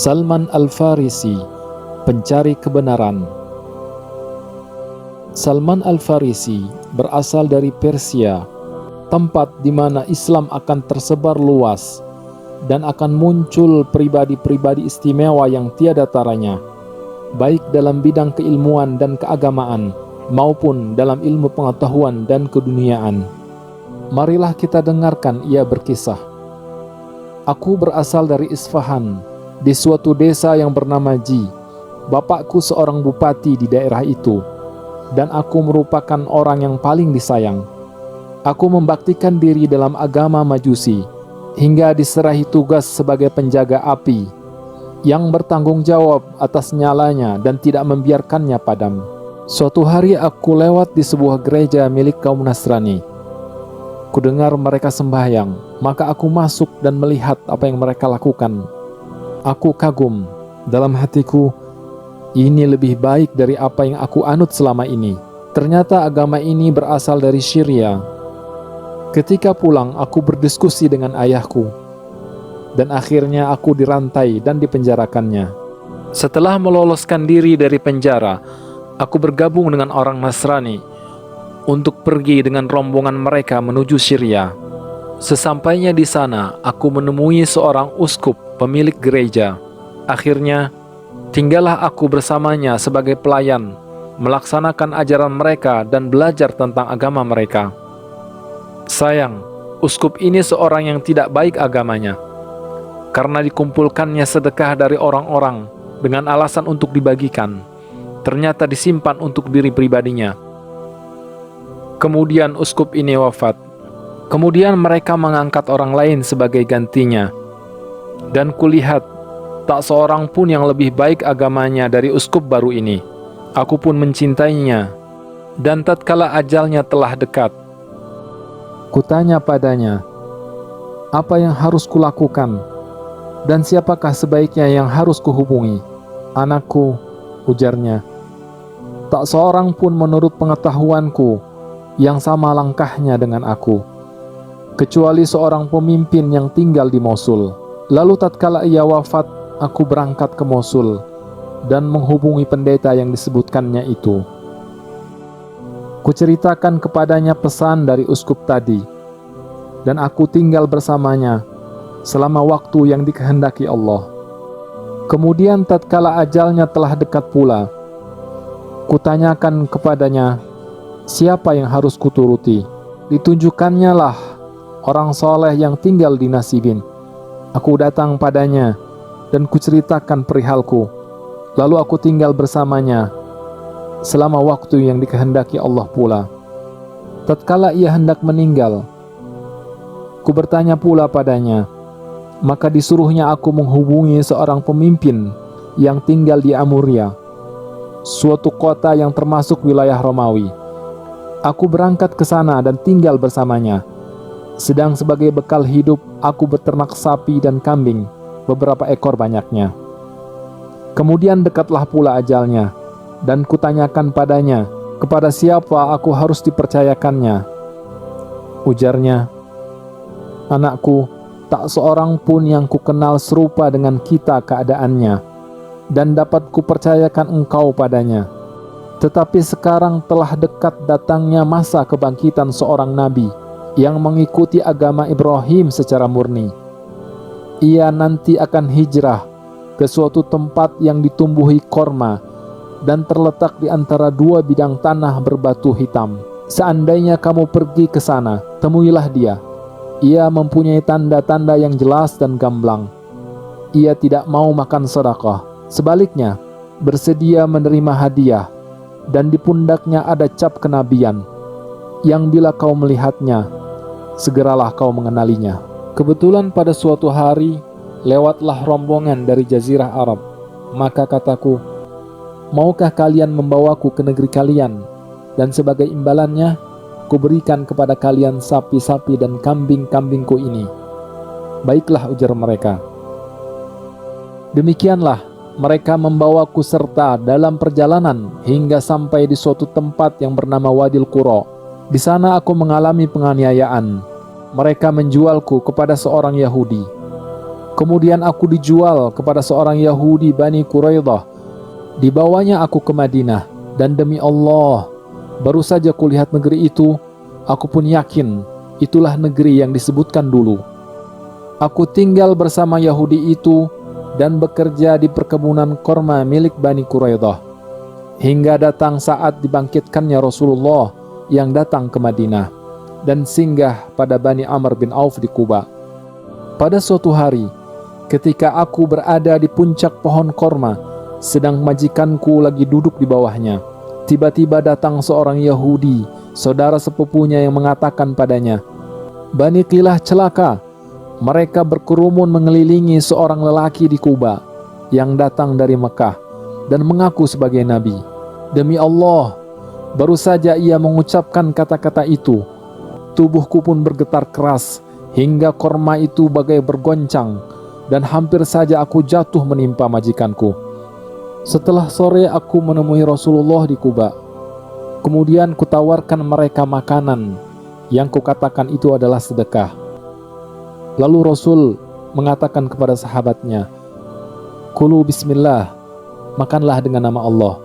Salman Al-Farisi, pencari kebenaran. Salman Al-Farisi berasal dari Persia, tempat di mana Islam akan tersebar luas dan akan muncul pribadi-pribadi istimewa yang tiada taranya, baik dalam bidang keilmuan dan keagamaan maupun dalam ilmu pengetahuan dan keduniaan. Marilah kita dengarkan ia berkisah. Aku berasal dari Isfahan, di suatu desa yang bernama Ji. Bapakku seorang bupati di daerah itu, dan aku merupakan orang yang paling disayang. Aku membaktikan diri dalam agama Majusi, hingga diserahi tugas sebagai penjaga api, yang bertanggung jawab atas nyalanya dan tidak membiarkannya padam. Suatu hari aku lewat di sebuah gereja milik kaum Nasrani. Kudengar mereka sembahyang, maka aku masuk dan melihat apa yang mereka lakukan. Aku kagum dalam hatiku, ini lebih baik dari apa yang aku anut selama ini. Ternyata agama ini berasal dari Syria. Ketika pulang, aku berdiskusi dengan ayahku, dan akhirnya aku dirantai dan dipenjarakannya. Setelah meloloskan diri dari penjara, aku bergabung dengan orang Nasrani untuk pergi dengan rombongan mereka menuju Syria. Sesampainya di sana, aku menemui seorang uskup pemilik gereja. Akhirnya, tinggallah aku bersamanya sebagai pelayan, melaksanakan ajaran mereka dan belajar tentang agama mereka. Sayang, uskup ini seorang yang tidak baik agamanya, karena dikumpulkannya sedekah dari orang-orang dengan alasan untuk dibagikan, ternyata disimpan untuk diri pribadinya. Kemudian uskup ini wafat. Kemudian mereka mengangkat orang lain sebagai gantinya. Dan kulihat, tak seorang pun yang lebih baik agamanya dari uskup baru ini. Aku pun mencintainya. Dan tatkala ajalnya telah dekat, kutanya padanya, apa yang harus kulakukan? Dan siapakah sebaiknya yang harus kuhubungi? Anakku, ujarnya, tak seorang pun menurut pengetahuanku yang sama langkahnya dengan aku, kecuali seorang pemimpin yang tinggal di Mosul. Lalu tatkala ia wafat, aku berangkat ke Mosul dan menghubungi pendeta yang disebutkannya itu. Kuceritakan kepadanya pesan dari uskup tadi, dan aku tinggal bersamanya selama waktu yang dikehendaki Allah. Kemudian tatkala ajalnya telah dekat pula, kutanyakan kepadanya, siapa yang harus kuturuti? Ditunjukkannya lah orang soleh yang tinggal di Nasibin. Aku datang padanya dan kuceritakan perihalku. Lalu aku tinggal bersamanya selama waktu yang dikehendaki Allah pula. Tatkala ia hendak meninggal, ku bertanya pula padanya, maka disuruhnya aku menghubungi seorang pemimpin yang tinggal di Amuria, suatu kota yang termasuk wilayah Romawi. Aku berangkat ke sana dan tinggal bersamanya. Sedang sebagai bekal hidup, aku beternak sapi dan kambing, beberapa ekor banyaknya. Kemudian dekatlah pula ajalnya, dan kutanyakan padanya, kepada siapa aku harus dipercayakannya? Ujarnya, anakku, tak seorang pun yang kukenal serupa dengan kita keadaannya, dan dapat kupercayakan engkau padanya. Tetapi sekarang telah dekat datangnya masa kebangkitan seorang nabi yang mengikuti agama Ibrahim secara murni. Ia nanti akan hijrah ke suatu tempat yang ditumbuhi korma dan terletak di antara dua bidang tanah berbatu hitam. Seandainya kamu pergi ke sana, temuilah dia. Ia mempunyai tanda-tanda yang jelas dan gamblang. Ia tidak mau makan sedekah. Sebaliknya, bersedia menerima hadiah, dan di pundaknya ada cap kenabian, yang bila kau melihatnya, segeralah kau mengenalinya. Kebetulan pada suatu hari, lewatlah rombongan dari Jazirah Arab. Maka kataku, maukah kalian membawaku ke negeri kalian? Dan sebagai imbalannya, kuberikan kepada kalian sapi-sapi dan kambing-kambingku ini. Baiklah, ujar mereka. Demikianlah, mereka membawaku serta dalam perjalanan hingga sampai di suatu tempat yang bernama Wadil Qura. Di sana aku mengalami penganiayaan. Mereka menjualku kepada seorang Yahudi. Kemudian aku dijual kepada seorang Yahudi Bani Quraidah. Dibawanya aku ke Madinah, dan demi Allah, baru saja kulihat negeri itu, aku pun yakin itulah negeri yang disebutkan dulu. Aku tinggal bersama Yahudi itu dan bekerja di perkebunan korma milik Bani Quraidah, hingga datang saat dibangkitkannya Rasulullah yang datang ke Madinah dan singgah pada Bani Amr bin Auf di Quba. Pada suatu hari, ketika aku berada di puncak pohon korma, sedang majikanku lagi duduk di bawahnya, tiba-tiba datang seorang Yahudi, saudara sepupunya, yang mengatakan padanya, "Bani Qilah celaka. Mereka berkerumun mengelilingi seorang lelaki di Quba yang datang dari Mekah dan mengaku sebagai nabi. Demi Allah, baru saja ia mengucapkan kata-kata itu, tubuhku pun bergetar keras hingga korma itu bagai bergoncang, dan hampir saja aku jatuh menimpa majikanku. Setelah sore aku menemui Rasulullah di Quba. Kemudian kutawarkan mereka makanan yang kukatakan itu adalah sedekah. Lalu Rasul mengatakan kepada sahabatnya, 'Kulu bismillah, makanlah dengan nama Allah.'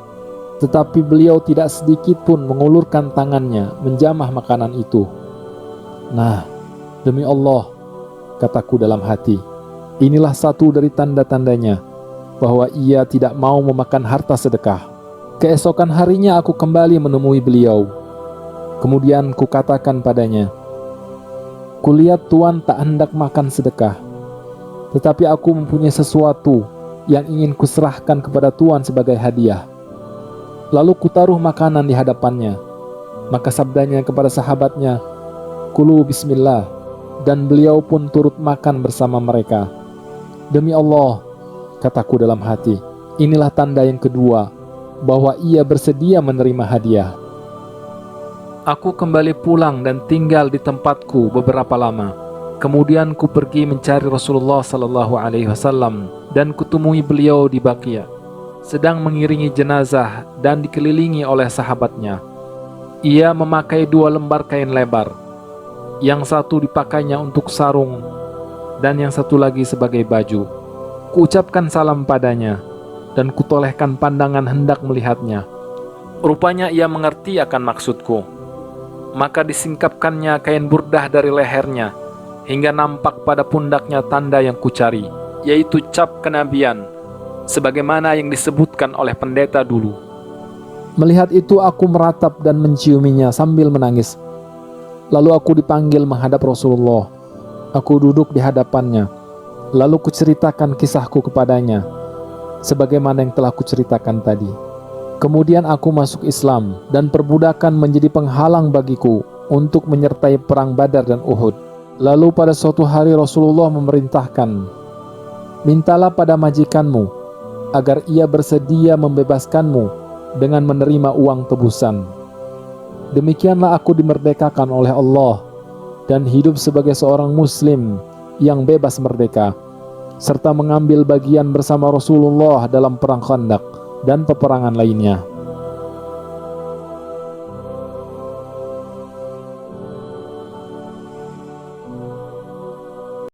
Tetapi beliau tidak sedikit pun mengulurkan tangannya menjamah makanan itu. Nah, demi Allah, kataku dalam hati, inilah satu dari tanda-tandanya bahwa ia tidak mau memakan harta sedekah. Keesokan harinya aku kembali menemui beliau. Kemudian kukatakan padanya, 'Kulihat Tuan tak hendak makan sedekah, tetapi aku mempunyai sesuatu yang ingin kuserahkan kepada Tuan sebagai hadiah.' Lalu kutaruh makanan di hadapannya. Maka sabdanya kepada sahabatnya, 'Kulu bismillah,' dan beliau pun turut makan bersama mereka. Demi Allah, kataku dalam hati, inilah tanda yang kedua bahwa ia bersedia menerima hadiah. Aku kembali pulang dan tinggal di tempatku beberapa lama. Kemudian ku pergi mencari Rasulullah SAW dan kutemui beliau di Baqi', sedang mengiringi jenazah dan dikelilingi oleh sahabatnya. Ia memakai 2 lembar kain lebar. Yang satu dipakainya untuk sarung dan yang satu lagi sebagai baju. Kuucapkan salam padanya dan kutolehkan pandangan hendak melihatnya. Rupanya ia mengerti akan maksudku. Maka disingkapkannya kain burdah dari lehernya hingga nampak pada pundaknya tanda yang kucari, yaitu cap kenabian, sebagaimana yang disebutkan oleh pendeta dulu. Melihat itu aku meratap dan menciuminya sambil menangis. Lalu aku dipanggil menghadap Rasulullah. Aku duduk di hadapannya. Lalu kuceritakan kisahku kepadanya, sebagaimana yang telah kuceritakan tadi. Kemudian aku masuk Islam, dan perbudakan menjadi penghalang bagiku untuk menyertai perang Badar dan Uhud. Lalu pada suatu hari Rasulullah memerintahkan, "Mintalah pada majikanmu agar ia bersedia membebaskanmu dengan menerima uang tebusan." Demikianlah aku dimerdekakan oleh Allah dan hidup sebagai seorang muslim yang bebas merdeka, serta mengambil bagian bersama Rasulullah dalam perang Khandaq dan peperangan lainnya.